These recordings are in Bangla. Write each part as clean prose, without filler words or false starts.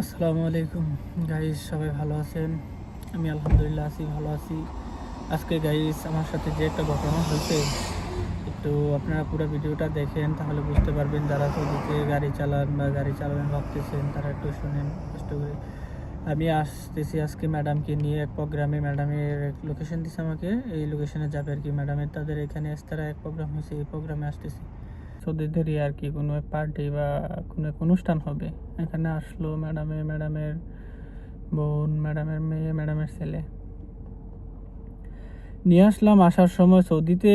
আসসালামু আলাইকুম গাইস, সবাই ভালো আছেন? আমি আলহামদুলিল্লাহ আছি, ভালো আছি। আজকে গাইস আমার সাথে যে একটা ঘটনা হয়েছে, একটু আপনারা পুরো ভিডিওটা দেখেন, তাহলে বুঝতে পারবেন। যারা সৌদিতে গাড়ি চালান বা গাড়ি চালাবেন ভাবতেছেন, তারা একটু শুনেন কষ্ট করে। আমি আসতেছি আজকে ম্যাডামকে নিয়ে এক প্রোগ্রামে। ম্যাডামের লোকেশন দিছে আমাকে, এই লোকেশনে যাবে আর কি। ম্যাডামের তাদের এখানে এস্তারা এক প্রোগ্রাম হয়েছে, এই প্রোগ্রামে আসতেছি। সৌদিদেরই আর কি কোনো এক পার্টি বা কোনো এক অনুষ্ঠান হবে, এখানে আসলো ম্যাডামের বোন, ম্যাডামের মেয়ে, ম্যাডামের ছেলে নিয়ে আসলাম। আসার সময় সৌদিতে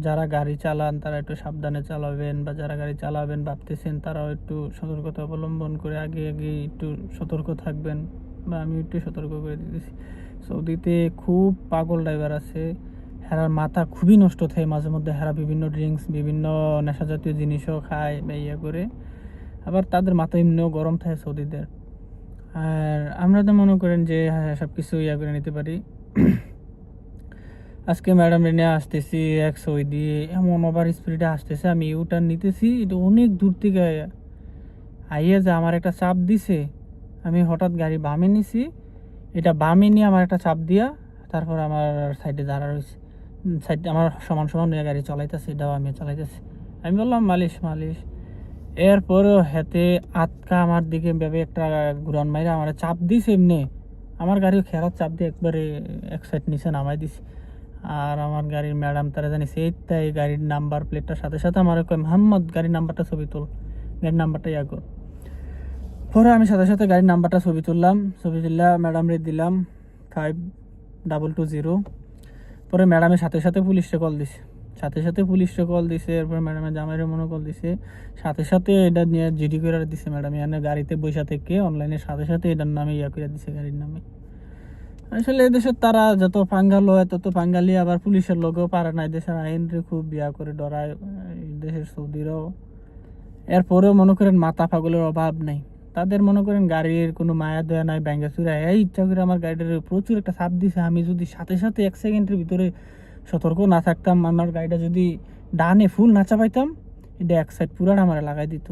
যারা গাড়ি চালান তারা একটু সাবধানে চালাবেন, বা যারা গাড়ি চালাবেন ভাবতেছেন তারাও একটু সতর্কতা অবলম্বন করে আগে আগে একটু সতর্ক থাকবেন, বা আমি একটু সতর্ক করে দিতেছি। সৌদিতে খুব পাগল ড্রাইভার আছে, হেরার মাথা খুবই নষ্ট থাকে মাঝে মধ্যে। হেরা বিভিন্ন ড্রিঙ্কস, বিভিন্ন নেশা জাতীয় জিনিসও খায় বা ইয়ে করে। আবার তাদের মাথা এমনিও গরম থাকে সৌদিদের। আর আমরা তো মনে করেন যে হ্যাঁ সব কিছু ইয়া করে নিতে পারি। আজকে ম্যাডাম নিয়ে আসতেছি এক সৌদি, এমন ওভার স্পিডে আসতেছে, আমি ইউটার্ন নিতেছি, এটা অনেক দূর থেকে আইয়া যে আমার একটা চাপ দিছে। আমি হঠাৎ গাড়ি বামে নিছি, এটা বামে নিয়ে আমার একটা চাপ দিয়া তারপর আমার সাইডে দাঁড়া রয়েছে। সাইড আমার সমান সমান নিয়ে গাড়ি চালাইতেছে, এটাও আমি চালাইতেছি। আমি বললাম মালিশ মালিশ। এরপরও হেতে আটকা আমার দিকে ভেবে একটা ঘুরান মাইরা আমার চাপ দিছে এমনি। আমার গাড়িও খেরার চাপ দিয়ে একবারে এক সাইড নিচে নামাই দিছে। আর আমার গাড়ির ম্যাডাম তারা জানি সেইটাই গাড়ির নাম্বার প্লেটটার সাথে সাথে আমার কয়, মোহাম্মদ গাড়ির নাম্বারটা ছবি তোল, গাড়ির নাম্বারটা ইয়া কর। পরে আমি সাথে সাথে গাড়ির নাম্বারটা ছবি তুললাম, ছবি তুললা ম্যাডাম রে দিলাম 5220। পরে ম্যাডামের সাথে সাথে পুলিশে কল দিছে, সাথে সাথে পুলিশে কল দিছে। এরপরে ম্যাডামের জামাইরে মনে কল দিছে, সাথে সাথে এটা নিয়ে জিডি করে দিছে ম্যাডাম। এখানে গাড়িতে বৈশা থেকে অনলাইনের সাথে সাথে এটার নামে ইয়া করে দিছে, গাড়ির নামে। আসলে এদেশের তারা যত পাঙ্গা লয় তত পাঙ্গালি, আবার পুলিশের লোকেও পারে না। এদেশের আইনরে খুব ইয়া করে ডরায় এই দেশের সৌদিরাও। এরপরেও মনে করেন মাথা পাগলের অভাব নেই তাদের। মনে করেন গাড়ির কোনো মায়া দয়া নাই, ব্যাঙ্গা চুরা এই ইচ্ছা করে আমার গাড়িটার প্রচুর একটা চাপ দিছে। আমি যদি সাথে সাথে 1 সেকেন্ডের ভিতরে সতর্ক না থাকতাম, আমার গাড়িটা যদি ডানে ফুল না চাপাইতাম, এটা এক সাইড পুরাটা আমার লাগাই দিত।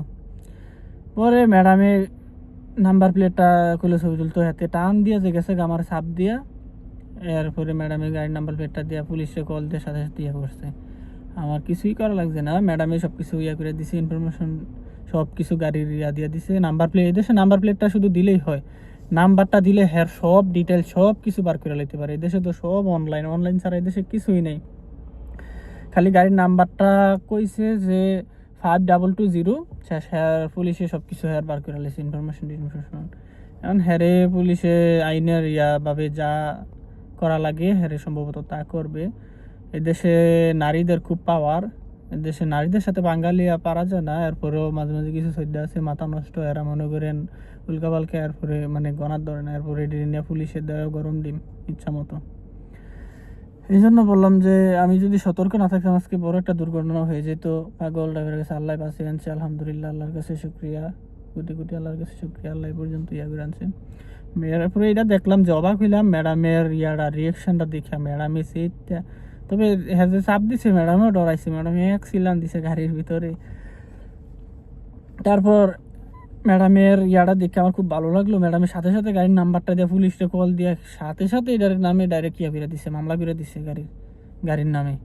পরে ম্যাডামের নাম্বার প্লেটটা খুলে ছবি তুলতো, হাতে টান দিয়ে যে গেছে আমার চাপ দিয়া। এরপরে ম্যাডামের গাড়ির নাম্বার প্লেটটা দিয়া পুলিশে কল দিয়ে সাথে সাথে ইয়ে করছে। আমার কিছুই করা লাগছে না, ম্যাডামে সব কিছু ইয়া করে দিছে, ইনফরমেশন সব কিছু গাড়ির ইয়া দিয়ে দিছে। নাম্বার প্লেট এদেশে নাম্বার প্লেটটা শুধু দিলেই হয়, নাম্বারটা দিলে হ্যাঁ সব ডিটেল সব কিছু বার করে লাইতে পারে। এদেশে তো সব অনলাইন, অনলাইন ছাড়া এদেশে কিছুই নেই। খালি গাড়ির নাম্বারটা কইছে যে 5220 শেষ, হ্যাঁ পুলিশে সব কিছু হ্যাঁ বার করে লাইছে, ইনফরমেশন। এখন হ্যারে পুলিশে আইনের ইয়া ভাবে যা করা লাগে হ্যারে সম্ভবত তা করবে। এদেশে নারীদের খুব পাওয়ার, এদেশে নারীদের সাথে বাঙালিয়া পারা যায় না। এরপরেও মাঝে মাঝে কিছু সদ্য আছে মাথা নষ্ট, এরা মনে করেন উল্কাপালকে এরপরে মানে গনার ধরে না। এরপরে নিয়ে পুলিশের দেওয়া গরম ডিম ইচ্ছা মতো। এই জন্য বললাম যে আমি যদি সতর্ক না থাকতাম আজকে বড় একটা দুর্ঘটনা হয়ে যেত। পাগল ড্রাইভারের কাছে আল্লাহ বাঁচিয়ে আনছে, আলহামদুলিল্লাহ, আল্লাহর কাছে শুক্রিয়া, কোটি কোটি আল্লাহর কাছে শুক্রিয়া, আল্লাহ এই পর্যন্ত ইয়া করে আনছেন। এরপরে এটা দেখলাম যে অবাক হইলাম ম্যাডামের ইয়াটা রিয়েকশনটা দেখে। ম্যাডামে সেইটা তবে হ্যাঁ যে চাপ দিছে, ম্যাডামও ডরাইছে, ম্যাডামে এক সিলান দিছে গাড়ির ভিতরে। তারপর ম্যাডামের ইয়াটা দেখে আমার খুব ভালো লাগলো। ম্যাডামের সাথে সাথে গাড়ির নাম্বারটা দিয়ে পুলিশকে কল দিয়ে সাথে সাথে এটার নামে ডাইরেক্ট ইয়া করে দিছে, মামলা করে দিছে গাড়ির নামে।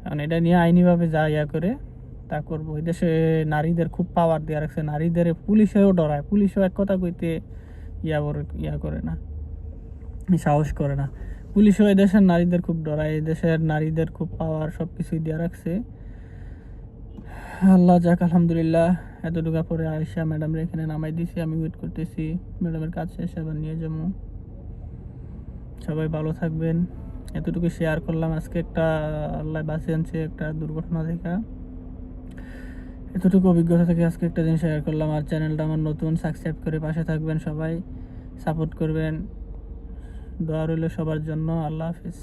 কারণ এটা নিয়ে আইনিভাবে যা ইয়া করে তা করবো। এই দেশে নারীদের খুব পাওয়ার দিয়ে রাখছে, নারীদের পুলিশেও ডরায়, পুলিশও এক কথা কইতে ইয়া করে না, সাহস করে না। পুলিশও এদেশের নারীদের খুব ডরায়, এদেশের নারীদের খুব পাওয়ার, সব কিছুই দিয়ে রাখছে। আল্লাহ যাক, আলহামদুলিল্লাহ। এতটুকু পরে আয়সা ম্যাডামরা এখানে নামাই দিছি, আমি ওয়েট করতেছি ম্যাডামের কাজ শেষ আবার নিয়ে যাবো। সবাই ভালো থাকবেন। এতটুকু শেয়ার করলাম আজকে একটা, আল্লাহ বাঁচিয়ে আনছে একটা দুর্ঘটনা থেকে, এতটুকু অভিজ্ঞতা থেকে আজকে একটা জিনিস শেয়ার করলাম। আর চ্যানেলটা আমার নতুন, সাবস্ক্রাইব করে পাশে থাকবেন, সবাই সাপোর্ট করবেন, দোয়া রইল সবার জন্য। আল্লাহ হাফিজ।